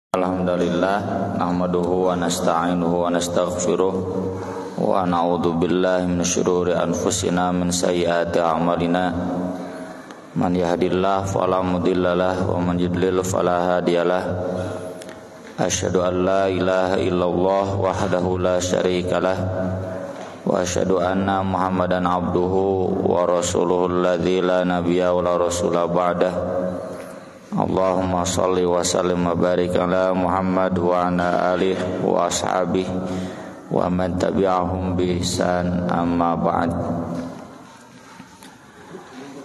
Alhamdulillah nahmaduhu wa nasta'inuhu wa nastaghfiruh wa na'udzu billahi min syururi anfusina min sayyiati a'malina man yahdihillahu fala mudhillalah wa man yudlil fala hadiyalah asyhadu an la ilaha illallah wahdahu la syarikalah wa asyhadu anna muhammadan abduhu wa rasuluhul ladzi la nabiyya wa la rasula ba'dah. Allahumma salli wa sallim wa barik ala Muhammad wa ala alihi wa ashabihi wa man tabi'ahum bi ihsan amma ba'd.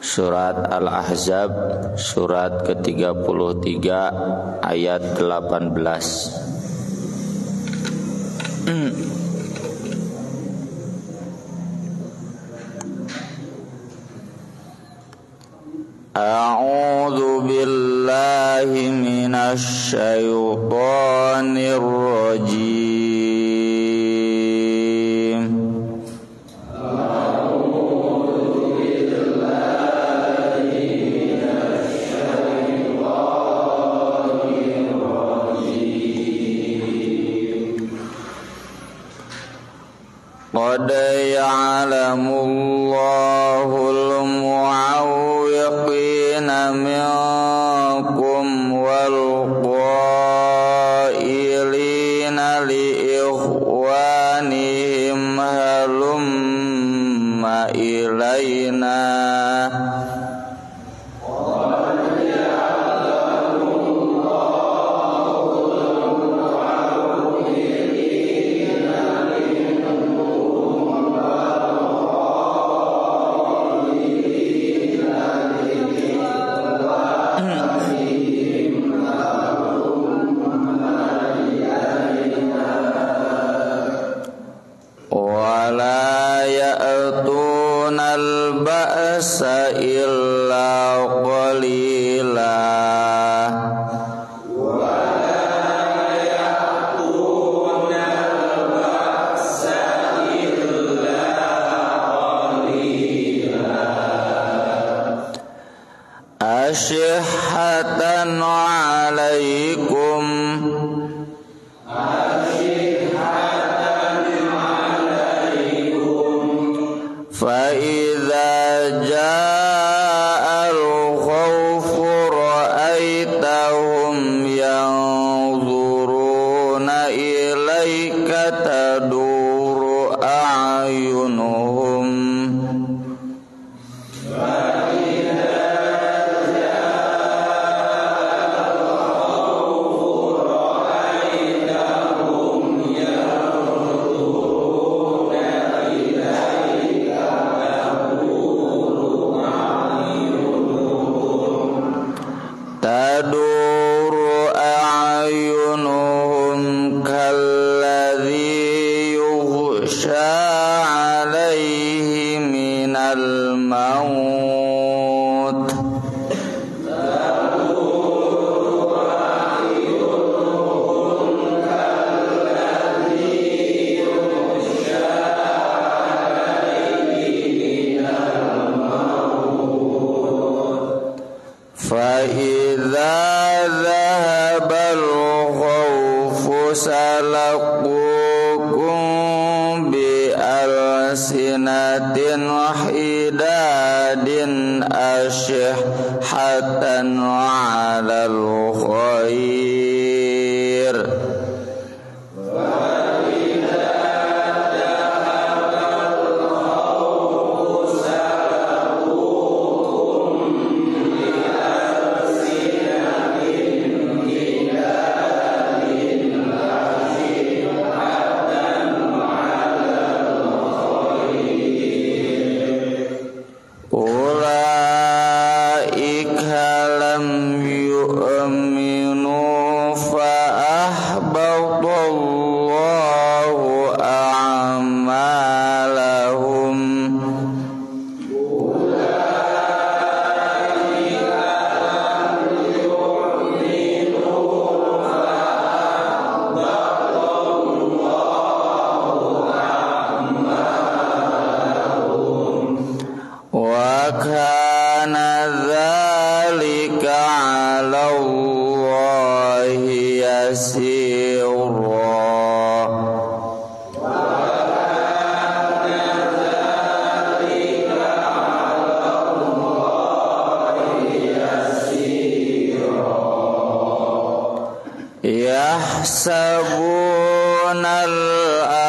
Surat Al-Ahzab surat ke-33 ayat 18. A'udzu billahi minasy syaithanir rajim. A'udzu billahi minasy syaithanir rajim. Qad ya'lamullahul mu'awwiqina minkum wal qailina li ikhwanihim halumma ilaina. Illa qalila wa la ya'tuna al-ba'sa illa qalila asyhatan 'alaikum fa idza ja'al khawfu ra'aitahum yanzuruna ilaika taduru a'yunuhum taduru a'yunuhum kalladhi yughsha 'alaihi minal maut taduru a'yunuhum kalladhi yughsha 'alaihi minal maut fa dhahabal khawfu salaqukum bi alsinatin hidadin asyhatan 'alal khair ulaika lam yasira. Yahsabunal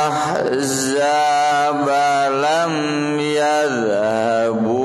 ahzaba lam yadhhabu.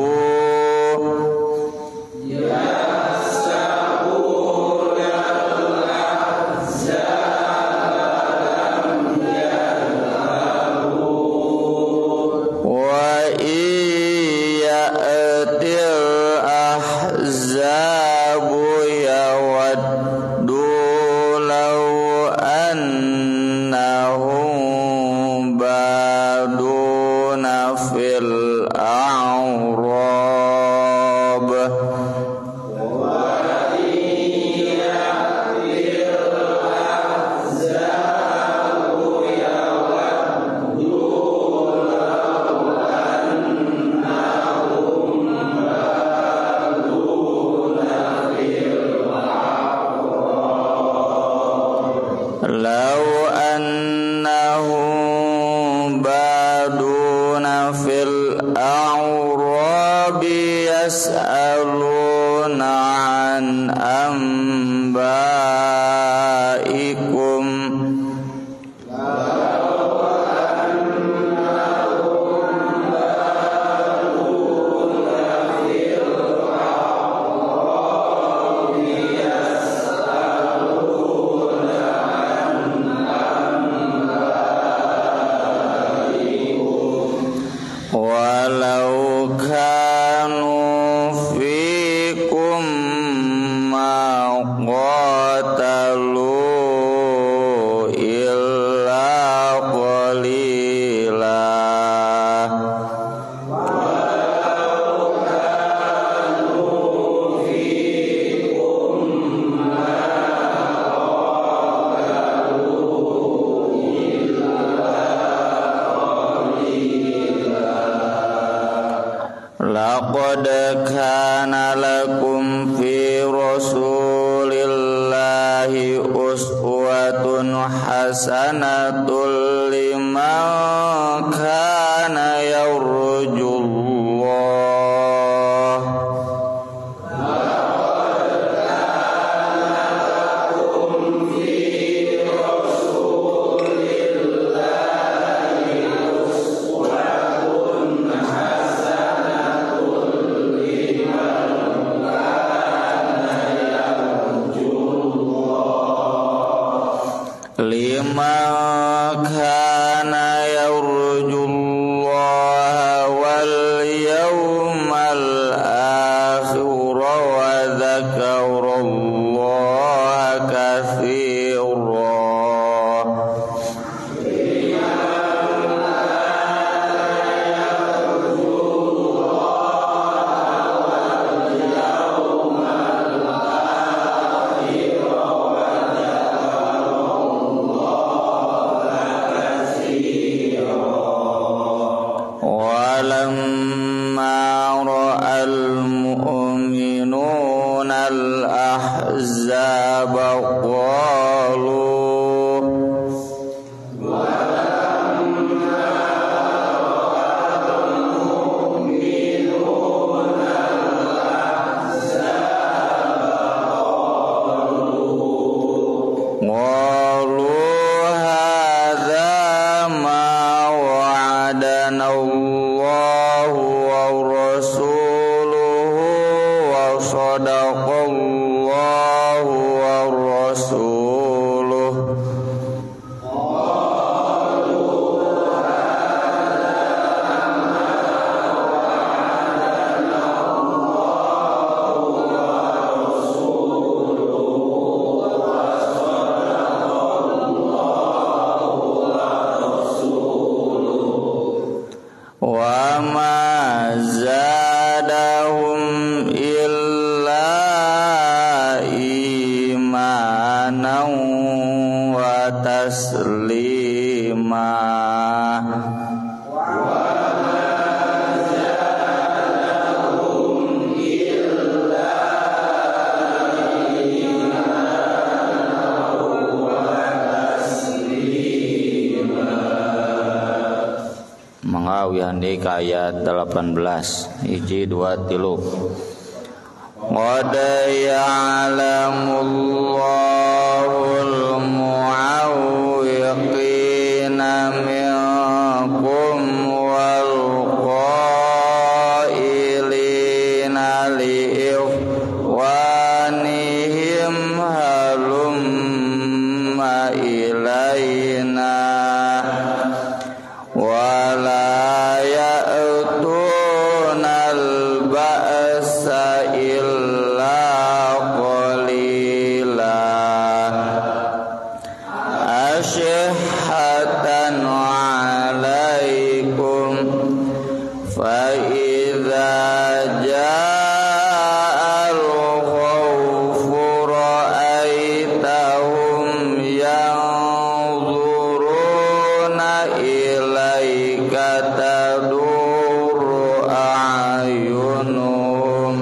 Lau annahum baduna fil a'rabi yas'aluna an ambaikum. Walau kanu fikum ma qatalu illa qalila. Laqad kana lakum fi rasulillahi uswatun hasanatun liman kana yarjullah. Lima kana yarjullaha wal yawmal akhir wa dzakarallaha katsira. Walamma ra'al mu'minuna al-ahzaba qalu hadza ma wa'adana Allahu wa rasuluhu wa sadaqallahu wa rasuluhu. Wa ma zadahum illa imanan wa taslima. Tarawihan di ayat 18 1 2 3. Qad ya'lamullahul mu'awwiqina minkum wal qailina li'ikhwanihim halumma ilaina wala ya'tunal ba'sa illa qalila asyhatan 'alaikum fa idza ja'al khawfu ra'aitahum yanzuruna ilaika tadurru a'yunuhum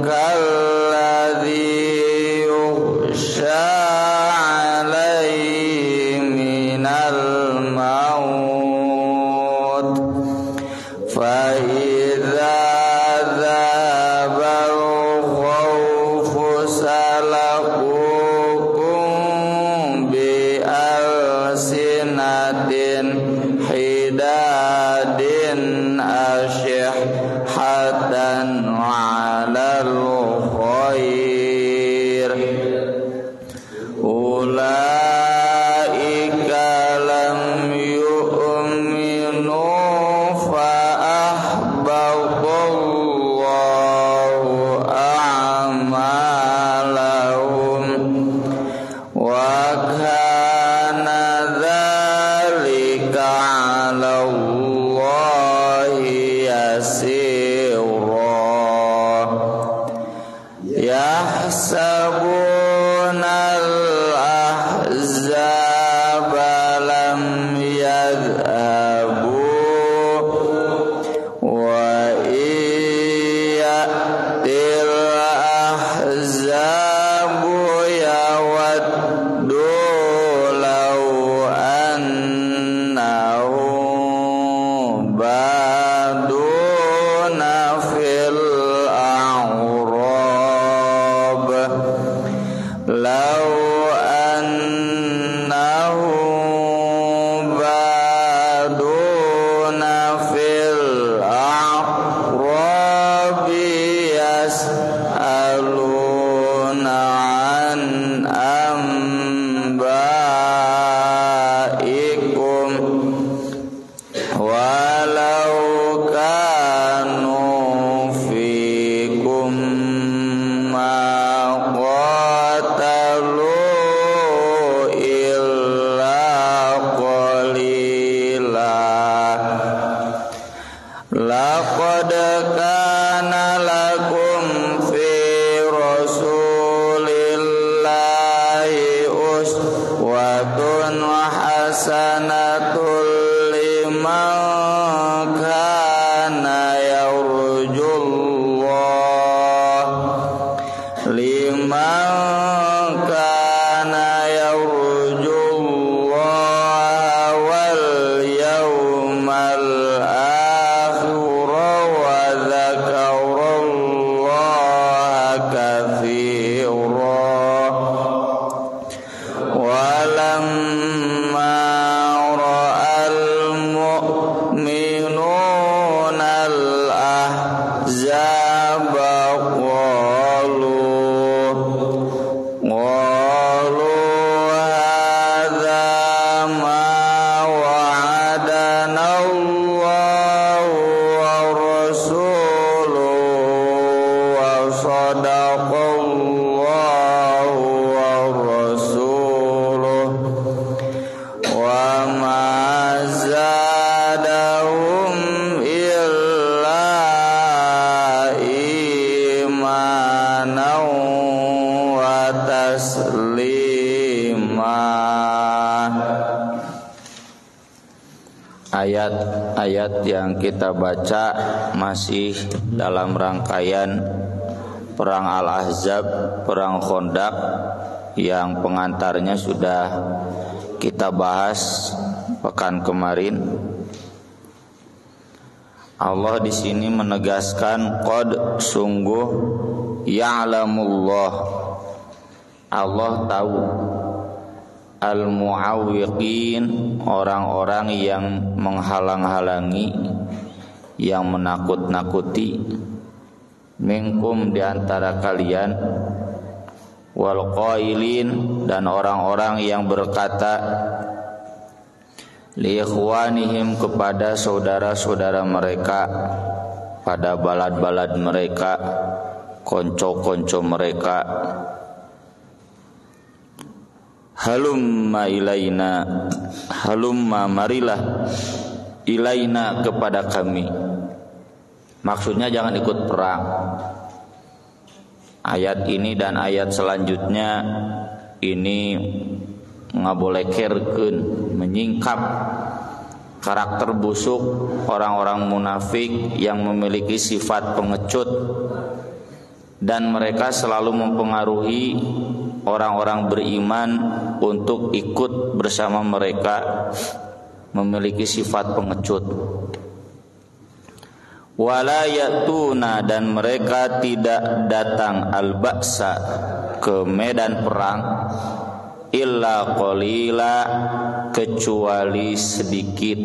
kalladhi yughsha 'alaihi minal maut fa idza dzabal khawfu salaqukum bi alsinatin hidadin asyhatan 'alal khair ulaika lam yu'minu fa ahbaqallahu a'malahum wa kana dzalika 'alallahi yasira yahsabunal ahzaba lam yadhhabu wa iyatil ahzabu yawaddu law annahum baduna fil a'rab law annahum baduna fil a'rab yas'aluna an anba'ikum walau kanu fikum ma qatalu illa qalila laqad kana lakum fi rasulillahi uswatun hasanatul liman kana yarjullah wal yawmal akhir wa dzakarallaha katsira walamma ra'al mu'minuna al-ahzaba qalu hadza ma wa'adana Allahu wa rasuluhu wa sadaqallahu wa rasuluhu wa ma zadahum illa imanan wa taslima. Ayat-ayat yang kita baca masih dalam rangkaian perang Al-Ahzab, perang Khandaq yang pengantarnya sudah kita bahas pekan kemarin. Allah di sini menegaskan qad, sungguh, ya'lamullah, Allah tahu, al-mu'awwiqin, orang-orang yang menghalang-halangi, yang menakut-nakuti, minkum, di antara kalian, wal qailin, dan orang-orang yang berkata, li ikhwanihim, kepada saudara-saudara mereka, pada balad-balad mereka, konco-konco mereka, halumma ilaina, halumma, marilah, ilaina, kepada kami. Maksudnya jangan ikut perang. Ayat ini dan ayat selanjutnya ini ngabolekerkeun, menyingkap karakter busuk orang-orang munafik yang memiliki sifat pengecut, dan mereka selalu mempengaruhi orang-orang beriman untuk ikut bersama mereka, memiliki sifat pengecut. Wala yatuna, dan mereka tidak datang, al-ba'sa, ke medan perang, illa qalila, kecuali sedikit,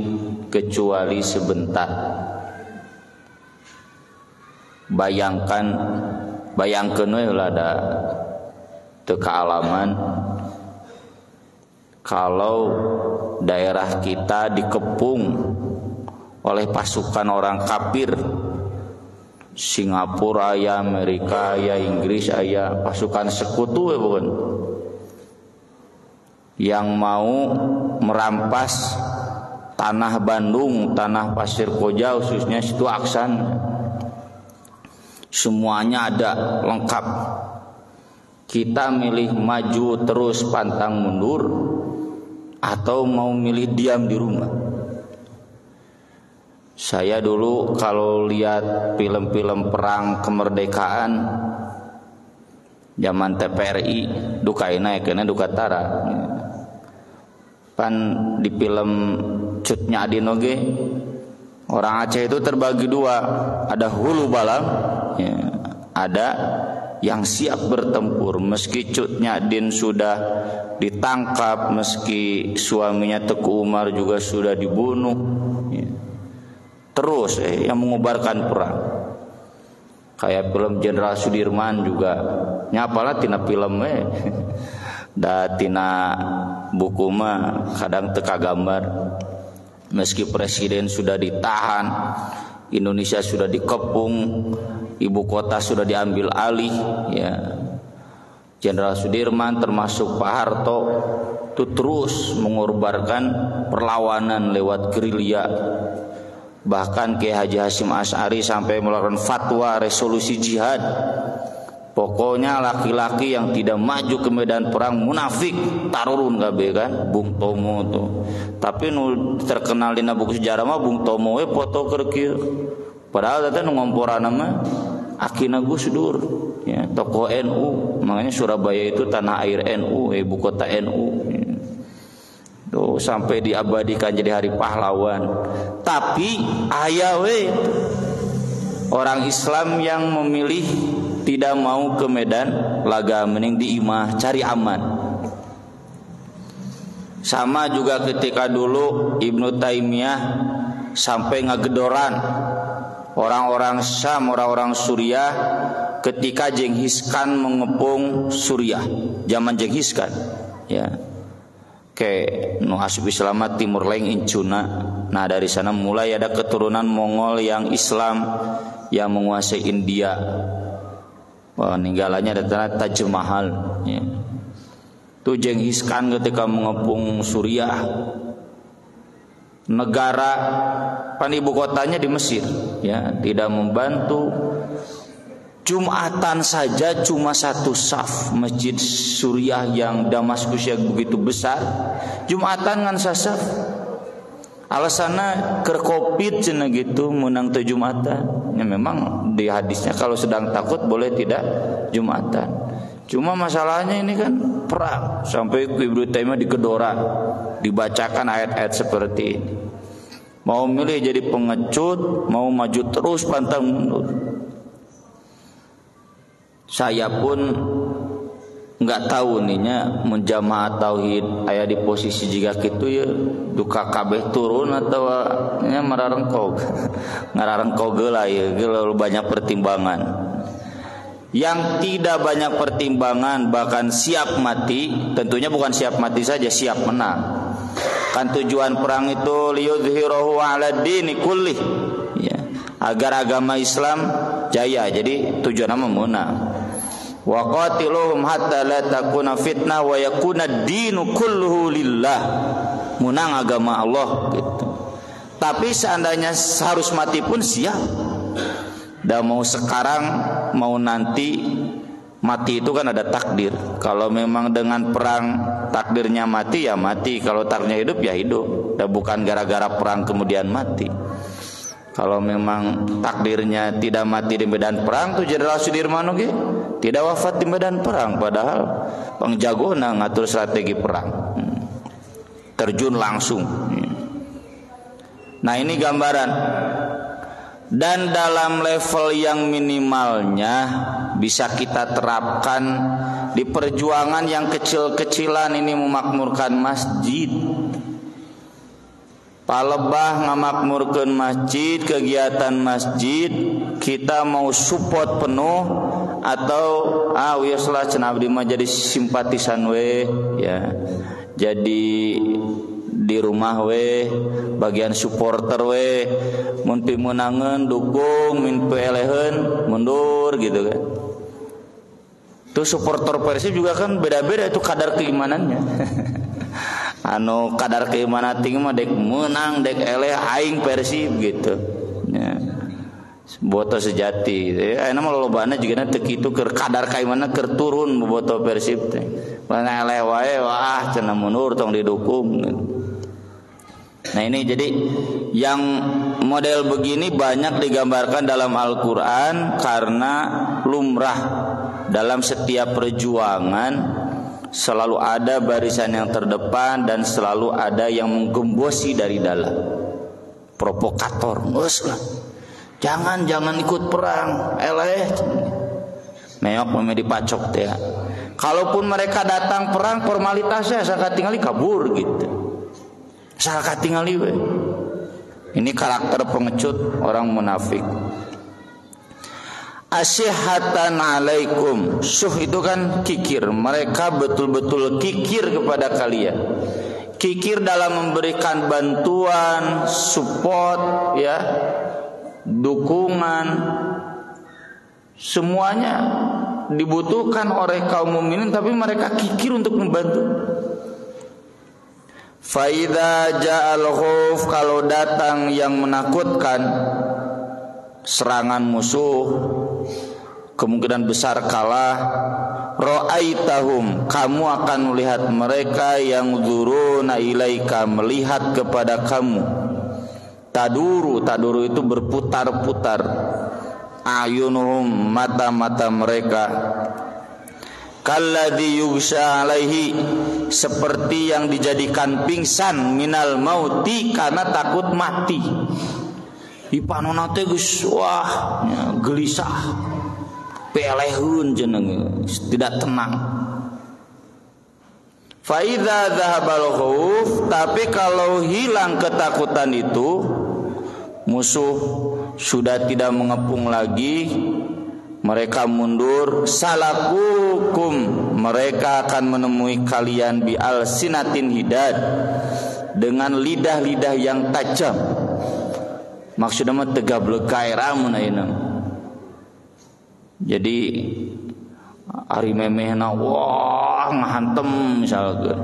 kecuali sebentar. Bayangkan we ulah ada teu kaalaman kalau daerah kita dikepung oleh pasukan orang kafir. Singapura aya, Amerika aya, Inggris aya, pasukan sekutu bukan, yang mau merampas tanah Bandung, tanah Pasir Koja, khususnya situ Aksan. Semuanya ada, lengkap. Kita milih maju terus pantang mundur, atau mau milih diam di rumah. Saya dulu kalau lihat film-film perang kemerdekaan zaman TPRI, dukaina kena dukatara. Pan di film Cut Nya Adin oge, orang Aceh itu terbagi dua, ada hulu balang, ya, ada yang siap bertempur. Meski Cut Nya Adin sudah ditangkap, meski suaminya Teku Umar juga sudah dibunuh, ya, terus yang mengubarkan perang. Kayak film Jenderal Sudirman juga, nyapalah tina film da tina buku mah kadang teka gambar. Meski presiden sudah ditahan, Indonesia sudah dikepung, ibu kota sudah diambil alih, ya, Jenderal Sudirman termasuk Pak Harto itu terus mengorbankan perlawanan lewat gerilya. Bahkan Kiai Haji Hasyim Asy'ari sampai melakukan fatwa resolusi jihad. Pokoknya laki-laki yang tidak maju ke medan perang munafik, tarurun kabeh kan, Bung Tomo tuh. Tapi nu terkenal dina buku sejarah mah Bung Tomo we foto keur kieu. Padahal teh nu ngomporana mah akina Gus Dur, ya, tokoh NU. Makanya Surabaya itu tanah air NU, ibu kota NU. Tuh sampai diabadikan jadi hari pahlawan. Tapi aya we orang Islam yang memilih tidak mau ke medan laga, mending di imah cari aman. Sama juga ketika dulu Ibnu Taimiyah sampai ngagedoran orang-orang Syam, orang-orang Suriah ketika Genghis Khan mengepung Suriah, zaman Genghis Khan, ya. Ke nu asup Islam Timur Leng Incuna. Nah dari sana mulai ada keturunan Mongol yang Islam yang menguasai India. Wah, ninggalannya ada Taj Mahal, ya. Itu Genghis Khan ketika mengepung Suriah, negara pan ibu kotanya di Mesir, ya, tidak membantu. Jumatan saja cuma satu saf. Masjid Suriah yang Damaskus yang begitu besar, Jumatan ngan sasaf. Alasannya keur Covid cenah gitu, menang teu Jumatan. Ya memang di hadisnya kalau sedang takut boleh tidak Jumatan. Cuma masalahnya ini kan perang, sampai Ibnu Taimiyah digedora, dibacakan ayat-ayat seperti ini. Mau milih jadi pengecut, mau maju terus pantang mundur. Saya pun nggak tahu ninya menjamaah tauhid aya di posisi jika gitu ya duka kabeh turun atau nya mararengkog ngararengkog geula ya geula banyak pertimbangan. Yang tidak banyak pertimbangan bahkan siap mati, tentunya bukan siap mati saja, siap menang. Kan tujuan perang itu liyudhhirahu 'ala dini kullih, ya, agar agama Islam jaya. Jadi tujuannya menang. Wa qatiluhum hatta la takuna fitnah wa yakuna ad-dinu kulluhu lillah. Menang agama Allah gitu. Tapi seandainya harus mati pun siap. Dan mau sekarang mau nanti, mati itu kan ada takdir. Kalau memang dengan perang takdirnya mati ya mati, kalau takdirnya hidup ya hidup. Dan bukan gara-gara perang kemudian mati. Kalau memang takdirnya tidak mati di medan perang tuh Jenderal Sudirman oke, tidak wafat di medan perang, padahal pengjagona ngatur strategi perang, terjun langsung. Nah ini gambaran. Dan dalam level yang minimalnya bisa kita terapkan di perjuangan yang kecil-kecilan ini memakmurkan masjid. Palebah ngamakmurkeun masjid, kegiatan masjid, kita mau support penuh atau wioslah cenah abdi mah jadi simpatisan we ya. Jadi di rumah we bagian supporter we, mun pimenangeun dukung, min pelehen mundur gitu kan. Tuh supporter Persib juga kan beda-beda itu kadar keimanannya. Anu kadar keimanan tinggi mah dek menang dek eleh aing Persib gitu ya. Boto sejati ayeuna mah lolobana jigana teu kitu keur kadar keimanan keur turun boboto Persib teh mana eleh wae wah cenah mundur tong didukung. Nah ini jadi yang model begini banyak digambarkan dalam Al-Quran karena lumrah dalam setiap perjuangan selalu ada barisan yang terdepan dan selalu ada yang menggembosi dari dalam. Provokator, nguslah, jangan ikut perang, eleh, meok meme dipacok teh. Kalaupun mereka datang perang formalitasnya saya tinggali kabur gitu, saya tinggali we. Ini karakter pengecut orang munafik. Asyihatan alaikum. Syuh itu kan kikir. Mereka betul-betul kikir kepada kalian. Kikir dalam memberikan bantuan, support ya, dukungan. Semuanya dibutuhkan oleh kaum mukminin, tapi mereka kikir untuk membantu. Faidza ja'al khauf, kalau datang yang menakutkan, serangan musuh, kemungkinan besar kalah, ra'aitahum, kamu akan melihat mereka yang dzuruna ilaika, melihat kepada kamu. Taduru itu berputar-putar. Ayunuhum, mata-mata mereka. Kalladzi yughsha alaihi, seperti yang dijadikan pingsan minal mauti karena takut mati. Ipanona teh geus wah gelisah. Pelehun jeneng tidak tenang. Fa idza dzahabal khauf, tapi kalau hilang ketakutan itu, musuh sudah tidak mengepung lagi, mereka mundur, salakukum, mereka akan menemui kalian bi alsinatin hidad, dengan lidah-lidah yang tajam. Maksudnya mah tegableuk kaeramun ayeuna. Jadi ari memehna wah ngahantem misalkan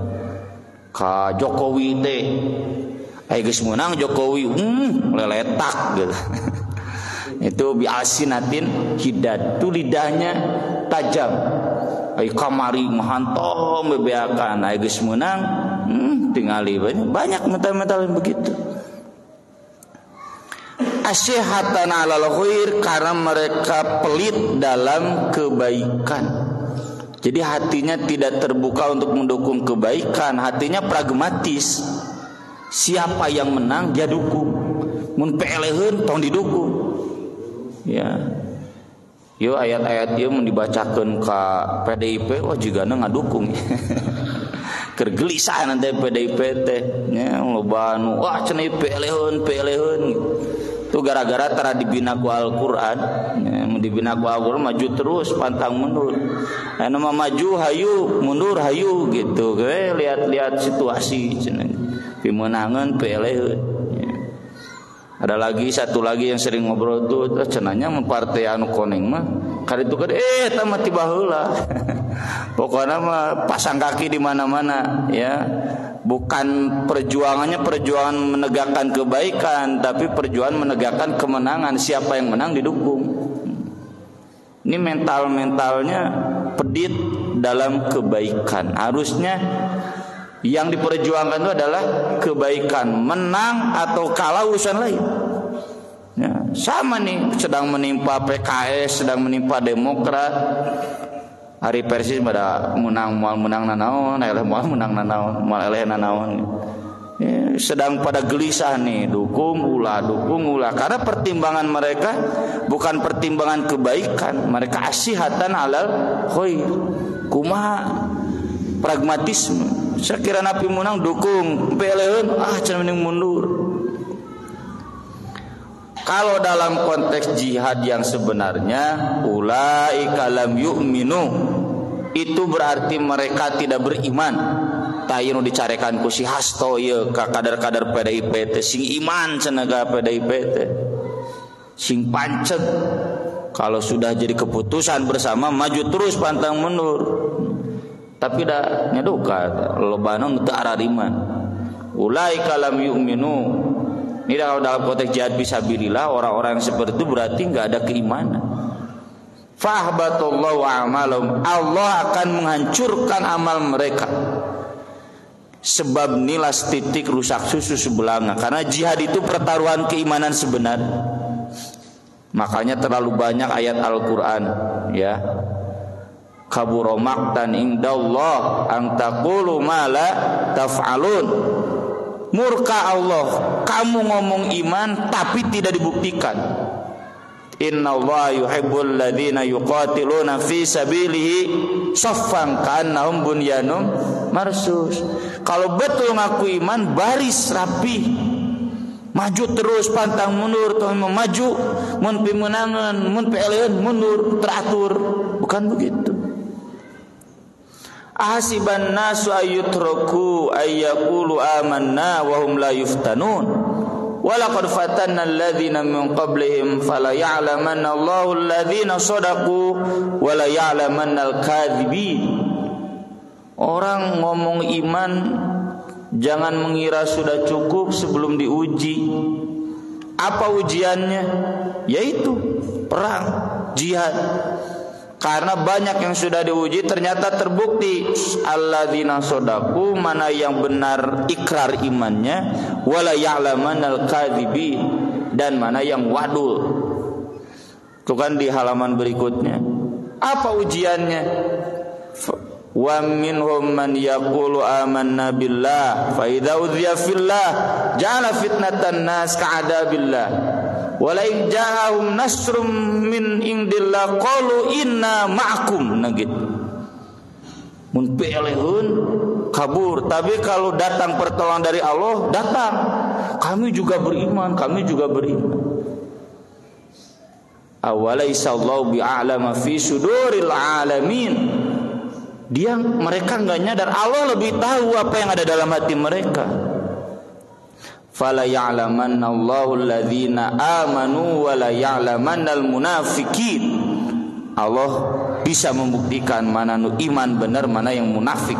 ka Jokowi teh aya geus meunang Jokowi leletak gitu. Itu biasinatin hidad, itu lidahnya tajam. Ai kamari ngahantom bebeakan aya geus meunang tingali banyak mental-mental begitu. Asyihatan alal khair, karena mereka pelit dalam kebaikan, Jadi hatinya tidak terbuka untuk mendukung kebaikan, hatinya pragmatis. Siapa yang menang dia dukung. Mun peeleheun tong didukung. Ya. Yo ayat-ayat ieu mun dibacakeun ka PDIP wah jigana ngadukung. Keur gelisah nanti PDIP teh nya loba anu wah cenah peeleheun. Itu gara-gara tara dibina ku Al-Qur'an. Ya, mun dibina ku Al-Qur'an maju terus pantang mundur. Anu mah maju hayu, mundur hayu gitu. Lihat-lihat situasi cenah. Pimenangan peeleheun. Ya. Ada lagi satu lagi yang sering ngobrol tuh cenanya mun partai anu koneng mah kaditu kan tah mah tiba heula. Pokoknya mah pasang kaki di mana-mana ya. Bukan perjuangannya perjuangan menegakkan kebaikan, tapi perjuangan menegakkan kemenangan. Siapa yang menang didukung. Ini mentalnya pedit dalam kebaikan. Harusnya yang diperjuangkan itu adalah kebaikan. Menang atau kalah urusan lain. Ya, sama nih, sedang menimpa PKS, sedang menimpa Demokrat. Hari Persis pada menang nanaon, menang nanaon. Ya, sedang pada gelisah nih, dukung ulah. Karena pertimbangan mereka bukan pertimbangan kebaikan, mereka asihatan alal khair. Kumaha pragmatisme. Sekira napi menang dukung, peeleun cenah mending mundur. Kalau dalam konteks jihad yang sebenarnya ulaika lam yu'minu, itu berarti mereka tidak beriman. Tayinu dicarekan ku si hasto ieu ka kadar-kadar PDIP teh sing iman cenah ka PDIP teh. Sing pancet kalau sudah jadi keputusan bersama maju terus pantang mundur. Tapi da nyadoka lobana teu arariman. Ulaika lam yu'minu. Ini kalau dalam konteks jihad fisabilillah orang-orang yang seperti itu berarti enggak ada keimanan. Fahbatallahu a'malahum. Allah akan menghancurkan amal mereka. Sebab nilas titik rusak susu sebelanga. Karena jihad itu pertaruhan keimanan sebenar. Makanya terlalu banyak ayat Al-Qur'an ya. Kabura maqtan indallah an taqulu ma la taf'alun. Murka Allah, kamu ngomong iman tapi tidak dibuktikan. Innallaha yuhibbul ladzina yuqatiluna fi sabilihi shaffan ka'annahum bunyanun marsus. Kalau betul ngaku iman baris rapi. Maju terus pantang mundur, toh maju mun pimenangan, mun peeleun mundur teratur. Bukan begitu. Ahasiban nasu ayyutraku ayyaqulu amanna wa hum la yuftanun. Walaqad fatanna alladhina min qablihim fala ya'lamanna Allahu alladhina shadaqu wa la ya'lamanna al-kadhibin. Orang ngomong iman jangan mengira sudah cukup sebelum diuji. Apa ujiannya? Yaitu perang, jihad. Karena banyak yang sudah diuji ternyata terbukti alladzina shadaqu, mana yang benar ikrar imannya, wala ya'lamanal kadzibin, dan mana yang wadul. Itu kan di halaman berikutnya. Apa ujiannya? Wa minhum man yaqulu amanna billah fa idza udhiya fillah ja'ala fitnatan nas ka'adabillah. Walain ja'ahum nasrum min indillah qalu inna ma'akum nagit. Mun peeleun kabur, tapi kalau datang pertolongan dari Allah, datang. Kami juga beriman. Awalaysa Allahu bi'alama fi suduril alamin. Mereka enggak nyadar Allah lebih tahu apa yang ada dalam hati mereka. Fala ya'lamanna Allahu alladhina amanu wa la ya'lamannal munafiqin. Allah bisa membuktikan mana nu iman benar, mana yang munafik.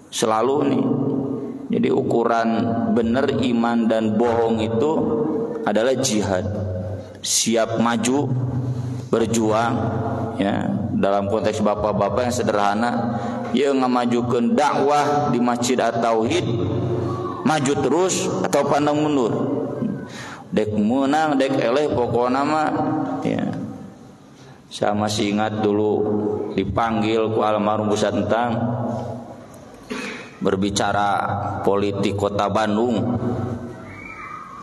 Selalu nih. Jadi ukuran benar iman dan bohong itu adalah jihad. Siap maju, berjuang ya. Dalam konteks bapak-bapak yang sederhana, ya ngamajukeun dakwah di Masjid At-Tauhid, maju terus atau pandang mundur. Dek menang, dek eleh pokokna mah ya. Saya masih ingat dulu dipanggil ku almarhum Bu Santang berbicara politik Kota Bandung.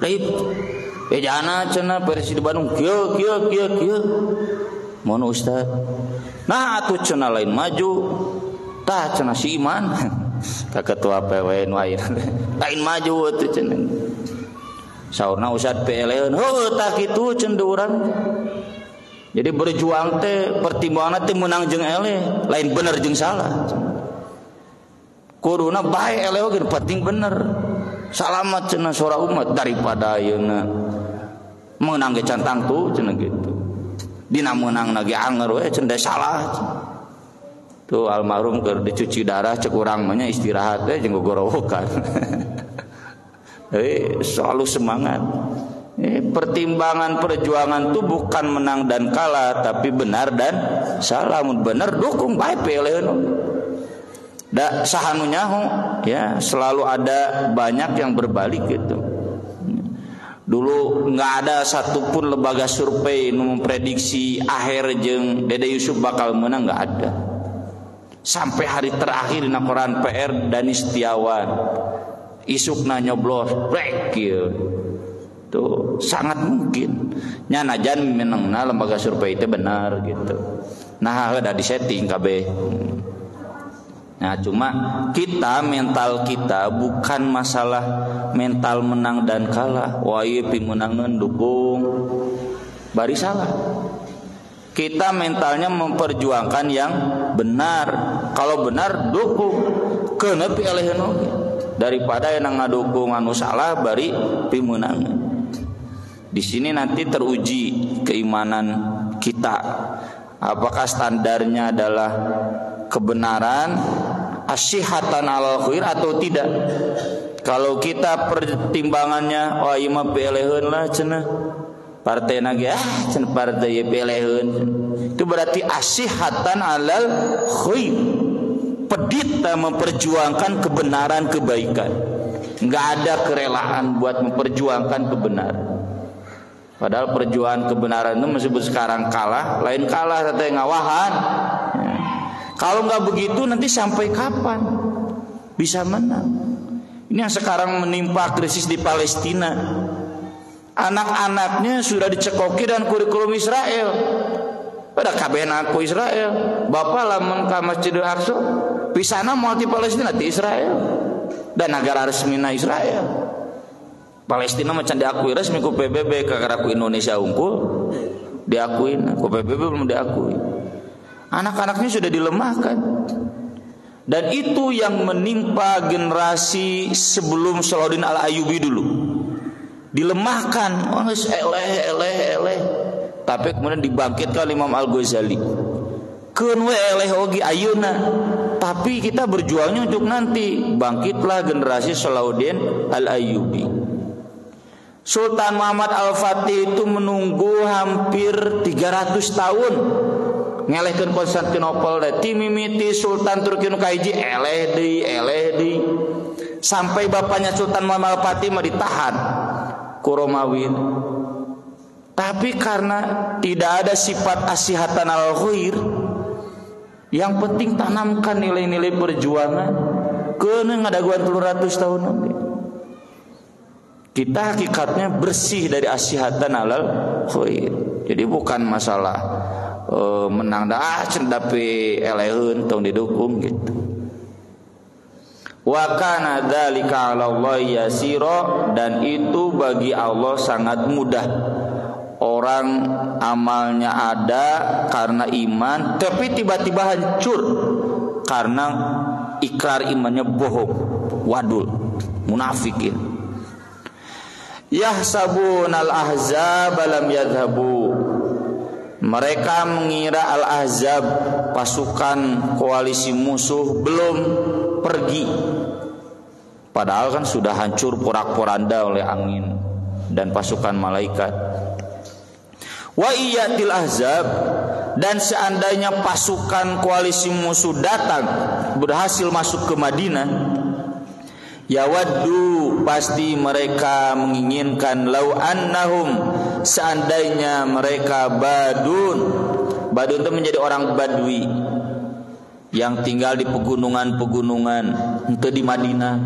Rip, bejana cenah presiden Bandung kieu. Mun Ustaz. Nah atuh cenah lain maju. Tah cenah si Iman. Ka ketua PW nu aya. Lain maju atuh cenah. Saurna Ustaz PLN, heuh tah kitu cenah urang. Jadi berjuang teh pertimbanganna teh menang jeung eleh, lain bener jeung salah. Kuduna bae eleh oge penting bener. Salamat cenah sora umat daripada ayeuna menang ge cantang tuh cenah gitu. Dina menang lagi anger we cenah salah. Tuh almarhum keur dicuci darah cek urang mah nya istirahat teh jeung gogorowokan. Selalu semangat. Pertimbangan perjuangan itu bukan menang dan kalah, tapi benar dan salah. Mun benar dukung bae PLN. Da sahanu nyaho ya, selalu ada banyak yang berbalik gitu. Dulu nggak ada satupun lembaga survei yang memprediksi Aher jeung Dede Yusuf bakal menang, nggak ada. Sampai hari terakhir di koran PR Dani Setiawan isukna nyoblos brek kieu. Tuh sangat mungkin nya najan menangna lembaga survei itu benar gitu. Nah udah disetting kabeh. Nah cuma kita mental kita bukan masalah mental menang dan kalah. Wah ieu pimenangan dukung bari salah. Kita mentalnya memperjuangkan yang benar. Kalau benar dukung keuneup elehkeun oge daripada yang ngadukung anu salah bari pimenangan. Di sini nanti teruji keimanan kita. Apakah standarnya adalah kebenaran, asyihatan alal khair atau tidak? Kalau kita pertimbangannya wah ieu mah PLN lah cenah. Partai nage cenah partai PLN. Itu berarti asyihatan alal khair. Pedita memperjuangkan kebenaran kebaikan. Enggak ada kerelaan buat memperjuangkan kebenaran. Padahal perjuangan kebenaran itu meskipun sekarang kalah, lain kalah tete ngawahan. Ya. Kalau nggak begitu nanti sampai kapan bisa menang? Ini yang sekarang menimpa krisis di Palestina. Anak-anaknya sudah dicekoki dan kurikulum Israel. Pada kabeh aku Israel. Bapak lamun ka Masjidil Aqsa, pisana mau di Palestina di Israel. Dan negara resmina Israel. Palestina macam diakui resmi ku PBB, karena ku Indonesia unggul diakuin, ku PBB belum diakui. Anak-anaknya sudah dilemahkan. Dan itu yang menimpa generasi sebelum Salahuddin Al-Ayyubi dulu. Dilemahkan, eleh. Tapi kemudian dibangkitkan Imam Al-Ghazali. Keun we eleh oge ayeuna. Tapi kita berjuangnya untuk nanti. Bangkitlah generasi Salahuddin Al-Ayyubi. Sultan Muhammad Al-Fatih itu menunggu hampir 300 tahun ngelehkeun Konstantinopel. Ti mimiti Sultan Turki nu kahiji eleh deui sampai bapaknya Sultan Muhammad Al-Fatih mah ditahan ku Romawi. Tapi karena tidak ada sifat asyihatan al-khair, yang penting tanamkan nilai-nilai perjuangan keun ngadaguan 300 tahun nanti. Kita hakikatnya bersih dari asyihatan alal khair. Jadi bukan masalah menang dah cendapi eleheun tong didukung gitu. Wa kana dzalika 'ala Allah yasira, dan itu bagi Allah sangat mudah. Orang amalnya ada karena iman, tapi tiba-tiba hancur karena ikrar imannya bohong, wadul, munafikin. Yahsabunal ahzab lam yadhhabu. Mereka mengira al-ahzab, pasukan koalisi musuh, belum pergi. Padahal kan sudah hancur porak-poranda oleh angin dan pasukan malaikat. Wa iyatil ahzab, dan seandainya pasukan koalisi musuh datang berhasil masuk ke Madinah, yawaddu, pasti mereka menginginkan, lau annahum, seandainya mereka badun Badun itu menjadi orang Badui yang tinggal di pegunungan-pegunungan, itu di Madinah.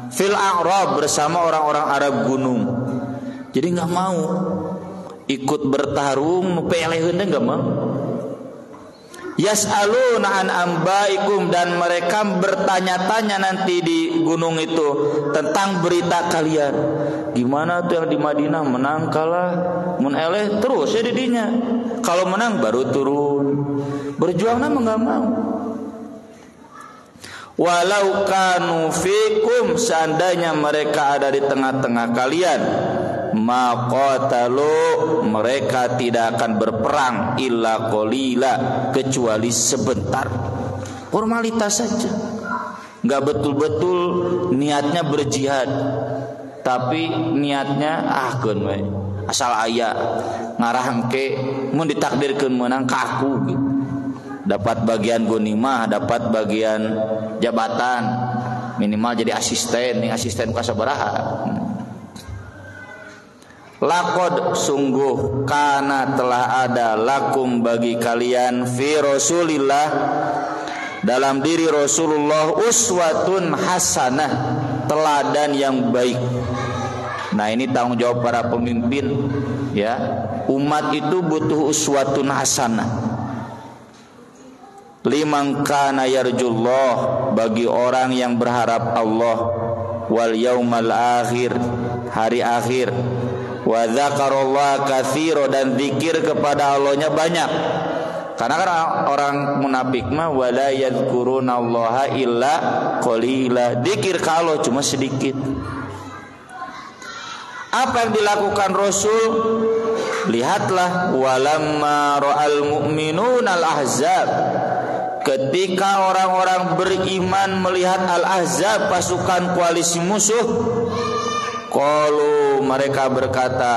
Fil A'rab, bersama orang-orang Arab gunung. Jadi nggak mau ikut bertarung, nupeleun nggak mau. Yas'aluna an ambaikum, dan mereka bertanya-tanya nanti di gunung itu tentang berita kalian. Gimana tuh yang di Madinah, menang kalah, mun eleh terus ya didinya. Kalau menang baru turun. Berjuang nama nggak mau. Walau kanu fikum, seandainya mereka ada di tengah-tengah kalian, maqatalu, mereka tidak akan berperang illa qalila, kecuali sebentar. Formalitas saja. Enggak betul-betul niatnya berjihad, tapi niatnya keun we. Asal aya ngarahke mun ditakdirkeun menang kaku gitu. Dapat bagian gonimah, dapat bagian jabatan, minimal jadi asisten, nih asisten kasabaraha. Laqad, sungguh, kana telah ada, lakum bagi kalian, fi Rasulillah, dalam diri Rasulullah, uswatun hasanah, teladan yang baik. Nah ini tanggung jawab para pemimpin, ya. Umat itu butuh uswatun hasanah. Liman kana yarjullah, bagi orang yang berharap Allah, wal yaumal akhir, hari akhir, wa dzakarallaha katsira, dan zikir kepada Allahnya banyak. Karena kan orang munafik mah wala yadhkurunallaha illa qalila, zikir ka Allah cuma sedikit. Apa yang dilakukan Rasul? Lihatlah, walamma ra'al mu'minuna al-ahzab, ketika orang-orang beriman melihat al-ahzab, pasukan koalisi musuh, qalu, mereka berkata,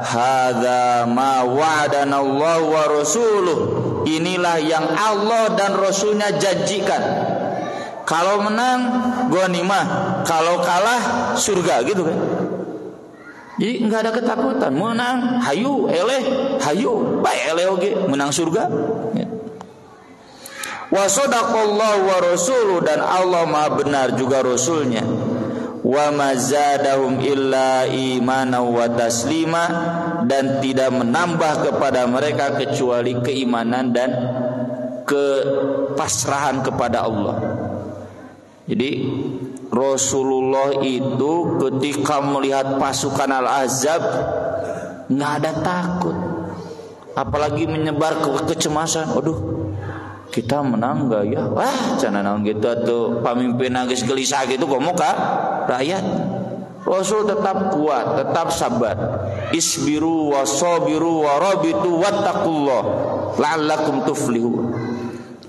hadza ma wa'adana Allah wa rasuluh, inilah yang Allah dan Rasulnya janjikan. Kalau menang ghanimah, kalau kalah surga, gitu kan. Jadi enggak ada ketakutan, menang hayu eleh, hayu bae eleh oge, menang surga. Ya. Wa sadaqallahu wa rasuluhu, dan Allah Maha benar juga Rasulnya. Wa mazadahum illa imanan wa taslima, dan tidak menambah kepada mereka kecuali keimanan dan kepasrahan kepada Allah. Jadi Rasulullah itu ketika melihat pasukan Al-Ahzab nggak ada takut, apalagi menyebar kecemasan. Aduh, kita menang nggak ya? Wah, cana naon gitu tuh pamimpin geus gelisah gitu komo ka rakyat. Rasul tetap kuat, tetap sabar. Isbiru wasabiru warabitu wattaqullah la'allakum tuflihun.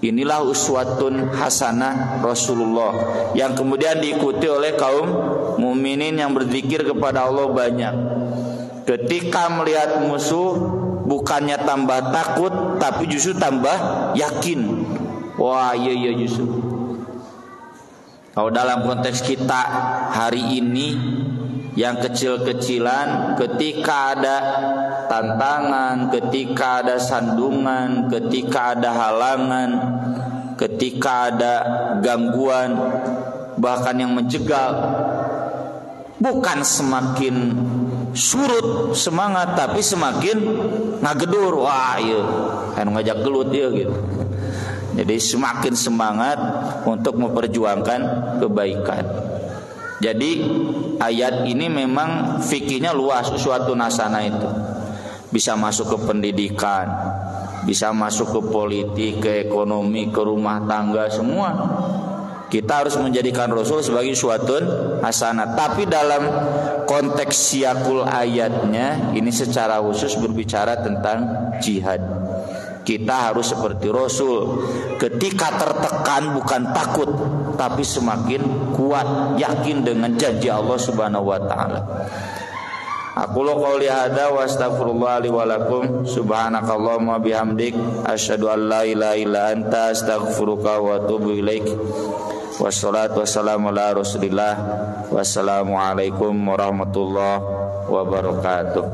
Inilah uswatun hasanah Rasulullah, yang kemudian diikuti oleh kaum mukminin yang berzikir kepada Allah banyak. Ketika melihat musuh, bukannya tambah takut, tapi justru tambah yakin. Wah, iya justru. Kalau dalam konteks kita hari ini, yang kecil-kecilan, ketika ada tantangan, ketika ada sandungan, ketika ada halangan, ketika ada gangguan, bahkan yang menjegal, bukan semakin surut semangat, tapi semakin ngagedur. Wah, iya kan ngajak gelut ya gitu. Jadi semakin semangat untuk memperjuangkan kebaikan. Jadi ayat ini memang fikihnya luas, suatu nasana itu bisa masuk ke pendidikan, bisa masuk ke politik, ke ekonomi, ke rumah tangga, semua. Kita harus menjadikan Rasul sebagai suatu hasanah. Tapi dalam konteks siyakul ayatnya ini secara khusus berbicara tentang jihad. Kita harus seperti Rasul, ketika tertekan bukan takut, tapi semakin kuat, yakin dengan janji Allah Subhanahu wa taala. Aku qouli hadza wa astaghfirullah li wa lakum, subhanakallahumma bihamdik, asyhadu an la ilaha illa anta, astaghfiruka wa atubu ilaik. Wassalatu wassalamu ala Rasulillah. Wassalamualaikum warahmatullahi wabarakatuh.